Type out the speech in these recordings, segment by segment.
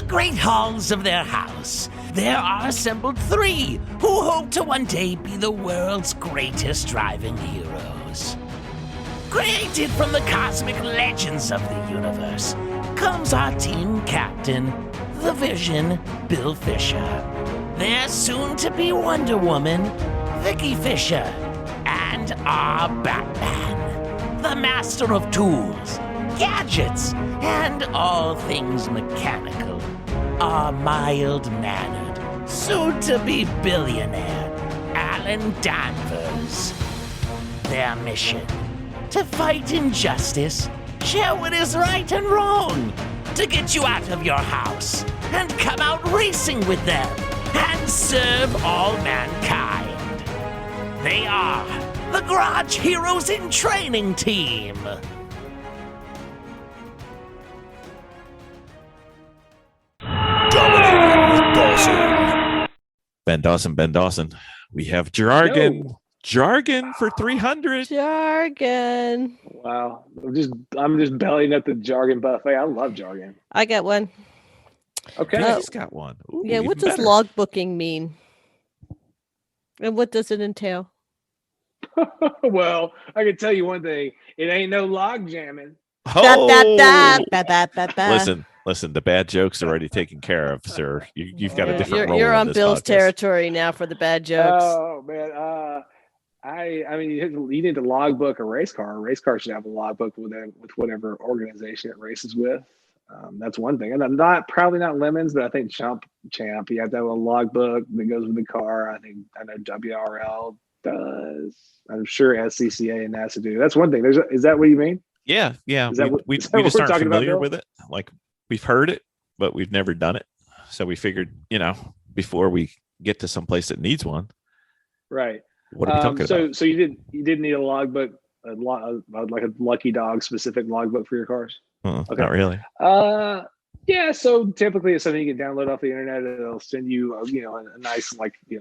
great halls of their house, there are assembled three who hope to one day be the world's greatest driving heroes. Created from the cosmic legends of the universe comes our team captain, the Vision, Bill Fisher. Their soon-to-be Wonder Woman, Vicki Fisher, and our Batman, the master of tools, gadgets, and all things mechanical, our mild-mannered, soon-to-be billionaire, Alan Danvers. Their mission: to fight injustice, share what is right and wrong, to get you out of your house and come out racing with them and serve all mankind. They are the Garage Heroes in Training Team. Dominating with Dawson. Ben Dawson. We have Jargon. Yo. Jargon for 300. Jargon. Wow. I'm just bellying up the Jargon buffet. I love Jargon. I got one. Okay. Oh. He's got one. Ooh, Yeah, what even does better. logbooking mean? And what does it entail? Well, I can tell you one thing. It ain't no log jamming. Oh! Listen, Listen, the bad jokes are already taken care of, sir. You've got a different role You're in on this Bill's podcast. territory now for the bad jokes. Oh man. I mean, you need to logbook a race car. A race car should have a logbook with whatever organization it races with. That's one thing. And I'm probably not Lemons, but I think Champ, you have to have a logbook that goes with the car. I know WRL does. I'm sure SCCA and NASA do. That's one thing. Is that what you mean? Yeah. Is that We is that what just we're aren't talking about, familiar Bill? with it. Like, we've heard it, but we've never done it. So we figured, before we get to some place that needs one, Right. what are we talking about? So you did need a logbook, like a Lucky Dog specific logbook for your cars? Okay. Not really. Yeah. So typically it's something you can download off the internet. It'll send you, a nice,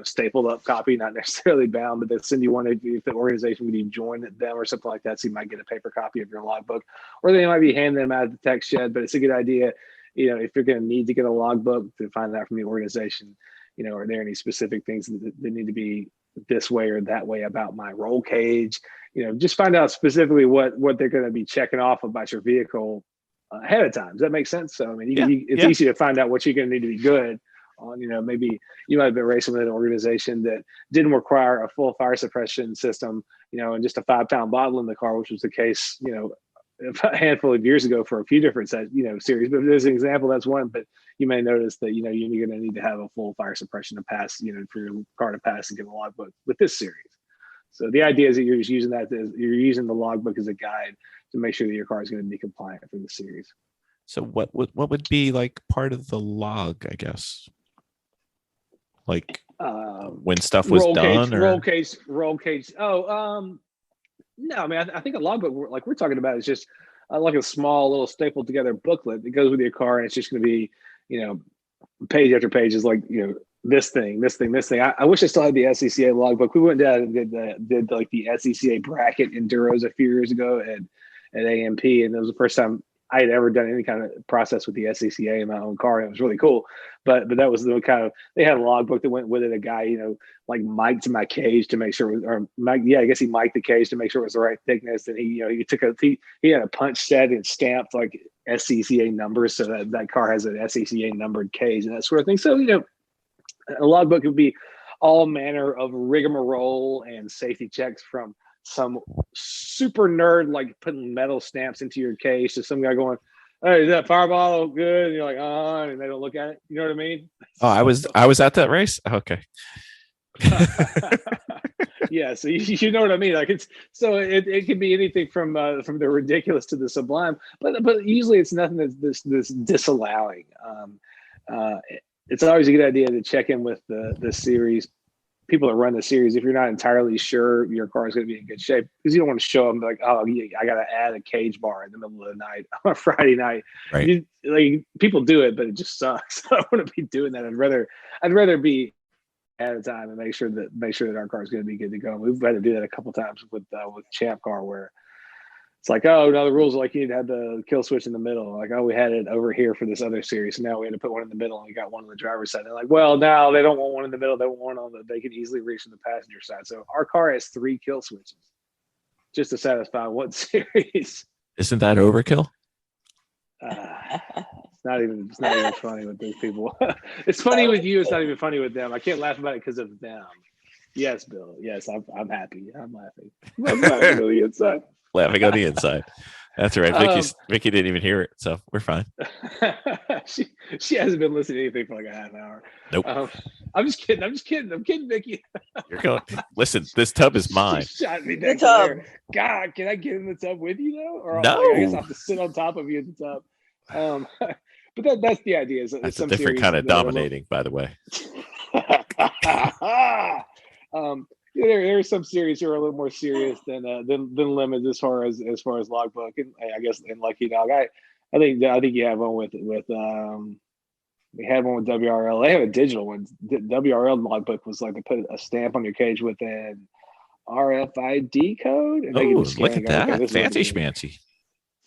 stapled up copy, not necessarily bound, but they'll send you one if the organization, when you join them or something like that. So you might get a paper copy of your logbook, or they might be handing them out at the tech shed. But it's a good idea, if you're going to need to get a logbook, to find out from the organization, are there any specific things that need to be this way or that way about my roll cage? Just find out specifically what they're going to be checking off about your vehicle ahead of time. Does that make sense? So I mean, it's easy to find out what you're going to need to be good on. Maybe you might have been racing with an organization that didn't require a full fire suppression system, and just a 5-pound bottle in the car, which was the case, a handful of years ago for a few different series. But as an example, that's one. But you may notice that you're going to need to have a full fire suppression to pass, for your car to pass and get a logbook with this series. So the idea is that you're just using you're using the logbook as a guide to make sure that your car is going to be compliant for the series. So what would be like part of the log, I guess? Like when stuff was done, roll cage. Oh, no, I mean, I think a logbook like we're talking about is just like a small little stapled together booklet that goes with your car, and it's just going to be, page after page is like, this thing. I wish I still had the SCCA logbook. We went down and did like the SCCA bracket enduros a few years ago at AMP, and it was the first time I had ever done any kind of process with the SCCA in my own car, and it was really cool. But that was the kind of, they had a logbook that went with it. A guy, like mic'd my cage to make sure, I guess he mic'd the cage to make sure it was the right thickness. And he had a punch set and stamped like SCCA numbers, so that car has an SCCA numbered cage and that sort of thing. So a logbook would be all manner of rigmarole and safety checks, from some super nerd like putting metal stamps into your case to some guy going, "Hey, is that fireball good?" And you're like, and they don't look at it. You know what I mean? Oh, I was at that race. Okay. Yeah, so you know what I mean. Like it can be anything from the ridiculous to the sublime, but usually it's nothing that's this disallowing. It's always a good idea to check in with the series people that run the series if you're not entirely sure your car is going to be in good shape, because you don't want to show them like, oh, I got to add a cage bar in the middle of the night on a Friday night. Right. Like people do it, but it just sucks. I don't want to be doing that. I'd rather be at a time and make sure that our car is going to be good to go. We've had to do that a couple times with Champ car, where It's like, oh no, the rules are like you need to have the kill switch in the middle. Like, oh, we had it over here for this other series, so now we had to put one in the middle, and we got one on the driver's side. They're like, well, now they don't want one in the middle; they want one on the they can easily reach in the passenger side. So our car has 3 kill switches just to satisfy one series. Isn't that overkill? It's not even funny with these people. It's funny with you. It's not even funny with them. I can't laugh about it because of them. Yes, Bill. Yes, I'm happy. I'm laughing. I'm laughing on the inside. Laughing on the inside. That's all right. Vicki didn't even hear it, so we're fine. she hasn't been listening to anything for like a half hour. Nope. I'm just kidding. I'm kidding, Vicki. You're going. Listen, this tub is mine. She shot me next to her. God, can I get in the tub with you though? Or no. I guess I have to sit on top of you in the tub. But that's the idea. That's a different kind of dominating, by the way. There are some series that are a little more serious than limits as far as logbook, and I guess in Lucky Dog. I think you have one with we had one with WRL. They have a digital one. WRL logbook was like to put a stamp on your cage with an RFID code. And look at that, okay, fancy schmancy.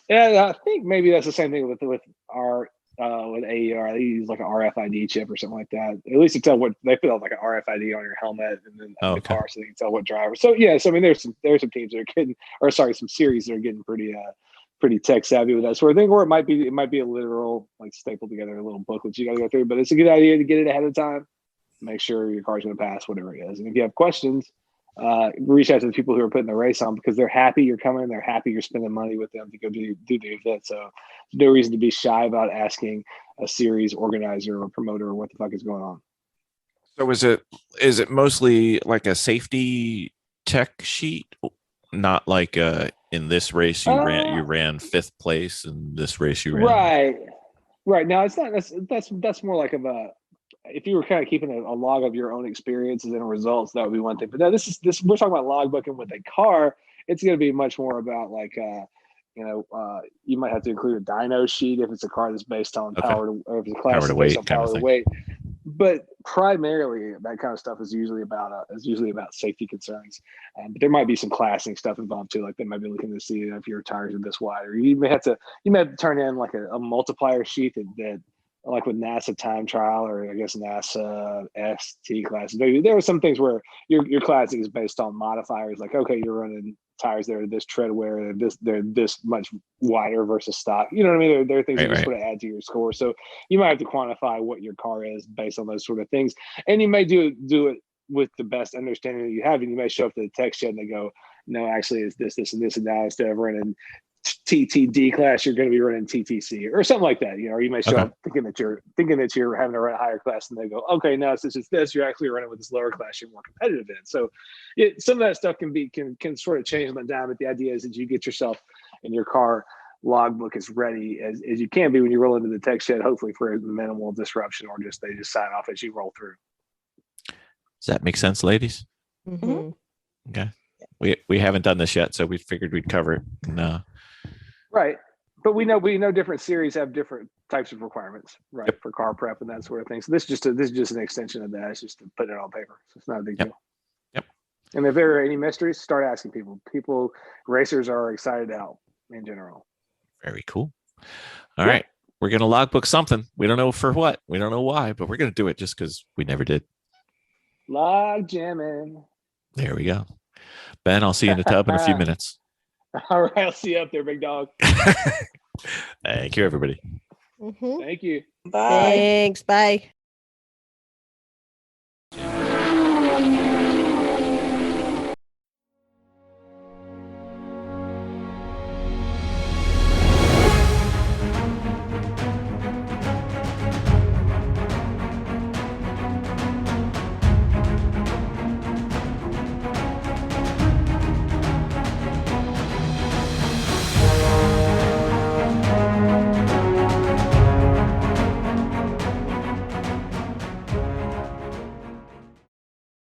Yeah, I think maybe that's the same thing with our. With AER, they use like an RFID chip or something like that. At least to tell what they put like an RFID on your helmet and then the car, so they can tell what driver. So yeah, so I mean, there's some teams that are getting, some series that are getting pretty tech savvy with that sort of thing. Or it might be a literal like stapled together a little booklet you got to go through. But it's a good idea to get it ahead of time. Make sure your car's going to pass whatever it is. And if you have questions, reach out to the people who are putting the race on, because they're happy you're coming. They're happy you're spending money with them to go do the event. So there's no reason to be shy about asking a series organizer or promoter what the fuck is going on. So is it mostly like a safety tech sheet? Not like in this race you ran 5th place, and this race you ran right. Now it's not that's more like if you were kind of keeping a log of your own experiences and results, that would be one thing. But no, this we're talking about logbooking with a car. It's going to be much more about like, you might have to include a dyno sheet if it's a car that's based on power to, or if it's a class power to weight, weight, on power to weight. But primarily, that kind of stuff is usually about safety concerns. But there might be some classing stuff involved too. Like they might be looking to see if your tires are this wide, or you may have to turn in like a multiplier sheet that like with NASA time trial, or I guess NASA ST classes. There are some things where your classing is based on modifiers. Like, okay, you're running tires that are this tread wear, they're this much wider versus stock. You know what I mean? There are things that just sort of add to your score. So you might have to quantify what your car is based on those sort of things. And you may do it with the best understanding that you have. And you may show up to the tech shed and they go, no, actually it's this, and this, and that. Instead of running TTD class, you're going to be running TTC or something like that, or you may show up thinking that you're having to run a higher class, and they go, okay, no, since it's this, you're actually running with this lower class you're more competitive in. So some of that stuff can sort of change on the dime, but the idea is that you get yourself and your car logbook as ready as you can be when you roll into the tech shed, hopefully for minimal disruption, or they just sign off as you roll through. Does that make sense, ladies? Mm-hmm. Okay. We haven't done this yet, so we figured we'd cover it. No. Right. But we know different series have different types of requirements, right? Yep. For car prep and that sort of thing. So this is just an extension of that. It's just to put it on paper. So it's not a big deal. Yep. And if there are any mysteries, start asking people. Racers are excited out in general. Very cool. All right. We're going to logbook something. We don't know for what. We don't know why, but we're going to do it just because we never did. Log jamming. There we go. Ben, I'll see you in the tub in a few minutes. All right, I'll see you up there, big dog. Thank you, everybody. Mm-hmm. Thank you. Bye. Thanks. Bye.